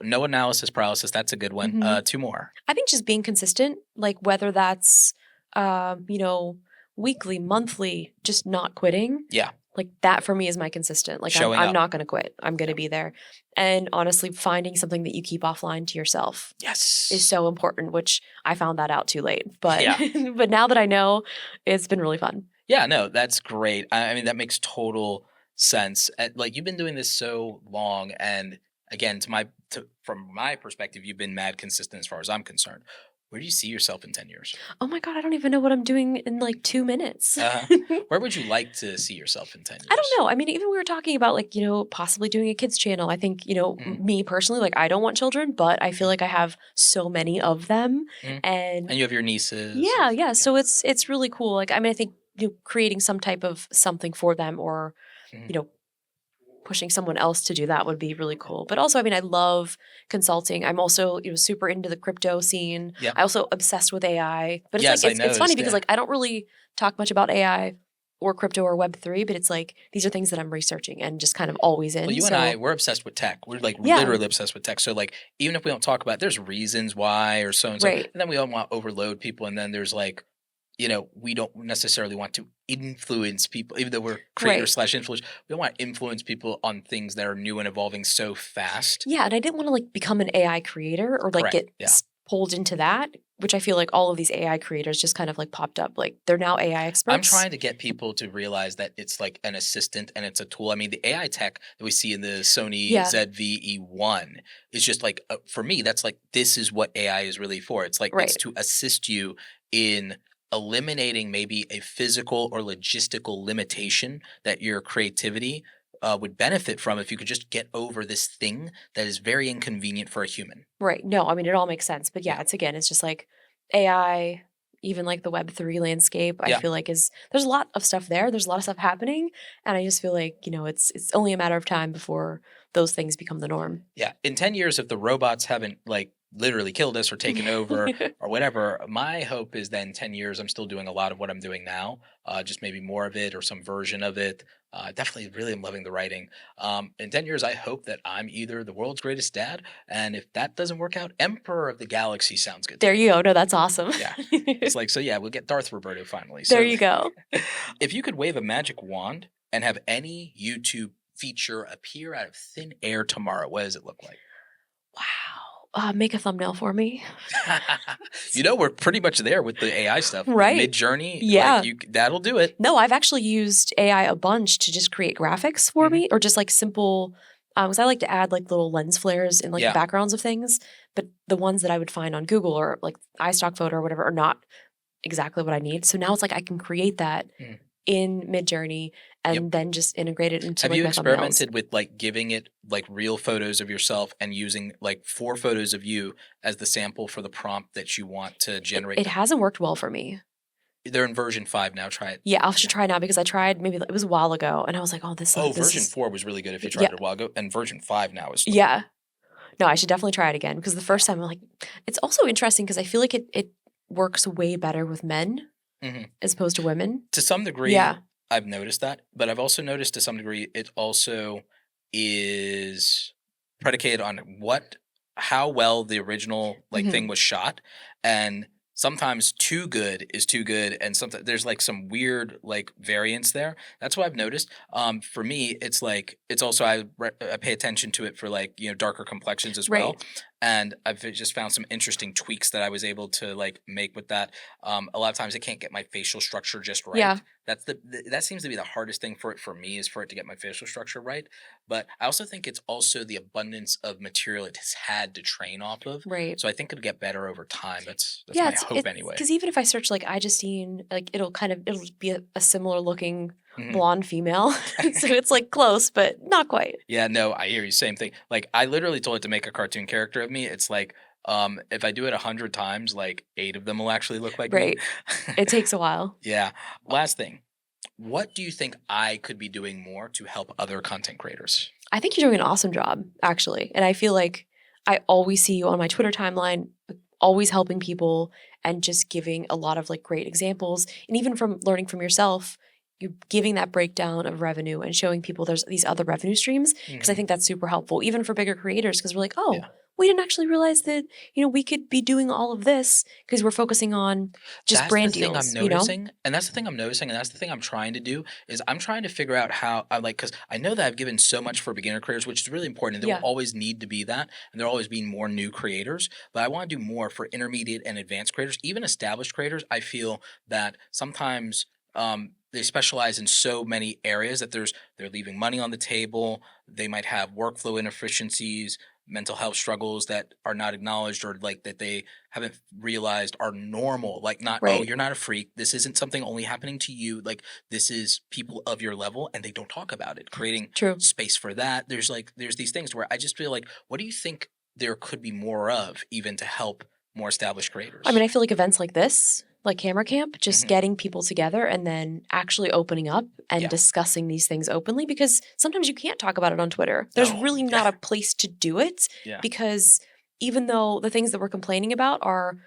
No analysis paralysis. That's a good one. 2 more. I think just being consistent, like whether that's, you know, weekly, monthly, just not quitting. Yeah, Like that for me is my consistent. Like showing I'm up. not going to quit. I'm going to be there. And honestly, finding something that you keep offline to yourself Yes, is so important, which I found that out too late. But Yeah. but now that I know, it's been really fun. Yeah, no, that's great. I mean, that makes total sense. Like you've been doing this so long, and again, from my perspective, you've been mad consistent as far as I'm concerned. Where do you see yourself in 10 years? Oh my God, I don't even know what I'm doing in like 2 minutes. Where would you like to see yourself in 10 years? I don't know. I mean, even we were talking about like, possibly doing a kids channel. I think, me personally, like I don't want children, but I feel like I have so many of them. Mhm. And And you have your nieces. yeah. So it's really cool. Like, I mean, I think creating some type of something for them or, Mhm. you know, pushing someone else to do that would be really cool. But also, I mean, I love consulting. I'm also, super into the crypto scene. Yeah. I also obsessed with AI. But it's Yes, like I it's funny noticed, because yeah. like I don't really talk much about AI or crypto or Web3, but it's like these are things that I'm researching and just kind of always in. Well, you so and I, we're obsessed with tech. We're like Yeah. literally obsessed with tech. So like, even if we don't talk about it, there's reasons why or so and so. Right. And then we don't want to overload people. And then there's like, we don't necessarily want to influence people, even though we're creators Right. / influencers. We don't want to influence people on things that are new and evolving so fast. Yeah, and I didn't want to like become an AI creator or like Correct, get yeah. pulled into that, which I feel like all of these AI creators just kind of like popped up. Like they're now AI experts. I'm trying to get people to realize that it's like an assistant and it's a tool. I mean, the AI tech that we see in the Sony Yeah. ZV-E1 is just like, for me, that's like, this is what AI is really for. It's like, Right. it's to assist you in eliminating maybe a physical or logistical limitation that your creativity would benefit from if you could just get over this thing that is very inconvenient for a human. Right. No, I mean, it all makes sense. But yeah, it's just like AI, even like the Web3 landscape, I Yeah. feel like there's a lot of stuff there. There's a lot of stuff happening. And I just feel like, it's only a matter of time before those things become the norm. Yeah. In 10 years, if the robots haven't like literally killed us or taken over or whatever, my hope is that in 10 years, I'm still doing a lot of what I'm doing now, just maybe more of it or some version of it. Definitely really am loving the writing. In 10 years, I hope that I'm either the world's greatest dad. And if that doesn't work out, Emperor of the Galaxy sounds good. There you go. No, that's awesome. Yeah. It's like, so yeah, we'll get Darth Roberto finally. There So you go. if you could wave a magic wand and have any YouTube feature appear out of thin air tomorrow, what does it look like? Wow. Make a thumbnail for me. We're pretty much there with the AI stuff. Right. Mid-Journey, Yeah. that'll do it. No, I've actually used AI a bunch to just create graphics for me or just like simple, because I like to add like little lens flares in like Yeah. the backgrounds of things. But the ones that I would find on Google or like iStock Photo or whatever are not exactly what I need. So now it's like I can create that in Mid-Journey and then just integrate it into Have like you my experimented thumbnails. with like giving it like real photos of yourself and using like 4 photos of you as the sample for the prompt that you want to generate? It hasn't worked well for me. They're in version 5 now. Try it. Yeah, I should try now because I tried maybe it was a while ago and I was like, oh, this version is 4 was really good if you tried yeah. it a while ago, and version 5 now is Yeah. No, I should definitely try it again because the first time I'm like, it's also interesting because I feel like it works way better with men as opposed to women. To some degree, Yeah. I've noticed that, but I've also noticed to some degree it also is predicated on how well the original thing was shot, and sometimes too good is too good, and sometimes there's some weird variance there. That's what I've noticed. For me, it's also I pay attention to it for darker complexions as well, and I've just found some interesting tweaks that I was able to make with that. A lot of times I can't get my facial structure just right. Yeah. That seems to be the hardest thing for me is for it to get my facial structure right. But I also think it's also the abundance of material it has had to train off of. Right. So I think it'll get better over time. That's my hope anyway. Because even if I search iJustine, it'll be a similar looking blonde female. So it's close, but not quite. Yeah, no, I hear you. Same thing. I literally told it to make a cartoon character of me. It's if I do it 100 times, 8 of them will actually look like me. It takes a while. Yeah. Last thing. What do you think I could be doing more to help other content creators? I think you're doing an awesome job, actually. And I feel like I always see you on my Twitter timeline, always helping people and just giving a lot of great examples. And even from learning from yourself, you giving that breakdown of revenue and showing people there's these other revenue streams. Because I think that's super helpful, even for bigger creators, because we're like, oh, we didn't actually realize that, we could be doing all of this because we're focusing on just brand deals. That's the thing I'm noticing. And that's the thing I'm noticing. And that's the thing I'm trying to do is I'm trying to figure out how because I know that I've given so much for beginner creators, which is really important. And there will always need to be that. And there'll always be more new creators. But I want to do more for intermediate and advanced creators, even established creators. I feel that sometimes they specialize in so many areas that they're leaving money on the table. They might have workflow inefficiencies, mental health struggles that are not acknowledged or that they haven't realized are normal. Oh, you're not a freak. This isn't something only happening to you. This is people of your level and they don't talk about it. Creating space for that. There's these things where I just feel what do you think there could be more of even to help more established creators? I mean, I feel like events like this, like Camera Camp, just getting people together and then actually opening up and discussing these things openly, because sometimes you can't talk about it on Twitter. There's really not a place to do it because even though the things that we're complaining about are,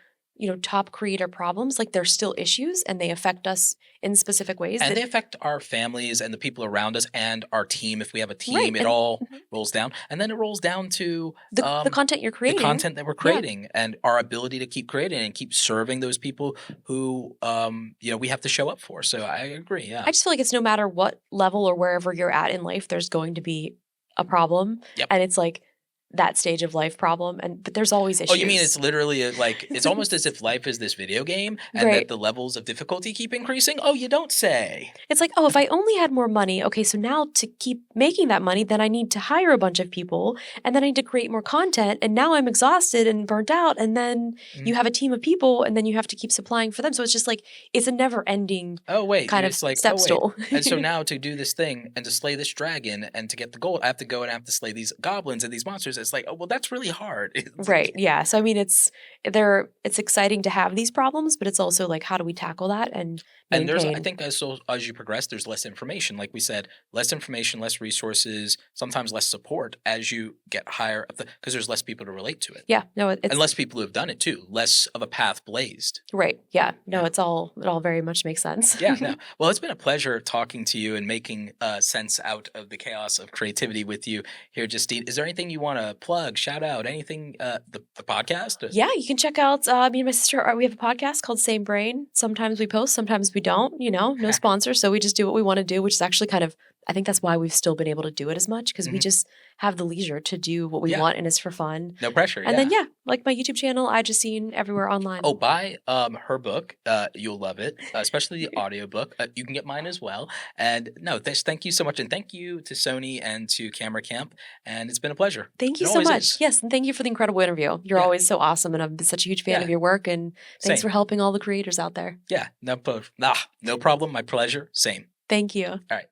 top creator problems, they're still issues and they affect us in specific ways. And they affect our families and the people around us and our team. If we have a team, it all rolls down. And then it rolls down to the content you're creating. The content that we're creating and our ability to keep creating and keep serving those people who, we have to show up for. So I agree, yeah. I just feel like it's no matter what level or wherever you're at in life, there's going to be a problem. And it's that stage of life problem, but there's always issues. Oh, you mean it's literally it's almost as if life is this video game and that the levels of difficulty keep increasing? Oh, you don't say. It's if I only had more money, okay, so now to keep making that money, then I need to hire a bunch of people and then I need to create more content and now I'm exhausted and burnt out and then you have a team of people and then you have to keep supplying for them. So it's just it's a never ending kind of step stool. And so now to do this thing and to slay this dragon and to get the gold, I have to go and I have to slay these goblins and these monsters. It's oh, well, that's really hard. Right. Yeah. So, I mean, it's exciting to have these problems, but it's also how do we tackle that and maintain? And I think as you progress, there's less information. Like we said, less information, less resources, sometimes less support as you get higher up because there's less people to relate to it. Yeah. No, it's... And less people who have done it too. Less of a path blazed. Right. Yeah. No, it all very much makes sense. Yeah. No. Well, it's been a pleasure talking to you and making sense out of the chaos of creativity with you here, Justine. Is there anything you want to plug, shout out, anything, the podcast? Yeah, you can check out me and my sister. We have a podcast called Same Brain. Sometimes we post, sometimes we don't, no sponsor. So we just do what we want to do, which is actually I think that's why we've still been able to do it as much because we just have the leisure to do what we want and it's for fun. No pressure. And then, my YouTube channel, iJustine everywhere online. Oh, buy her book. You'll love it, especially the audiobook. You can get mine as well. And no, thank you so much. And thank you to Sony and to Camera Camp. And it's been a pleasure. Thank you so much. Yes. And thank you for the incredible interview. You're always so awesome. And I'm such a huge fan of your work. And thanks for helping all the creators out there. Yeah. No problem. My pleasure. Same. Thank you. All right.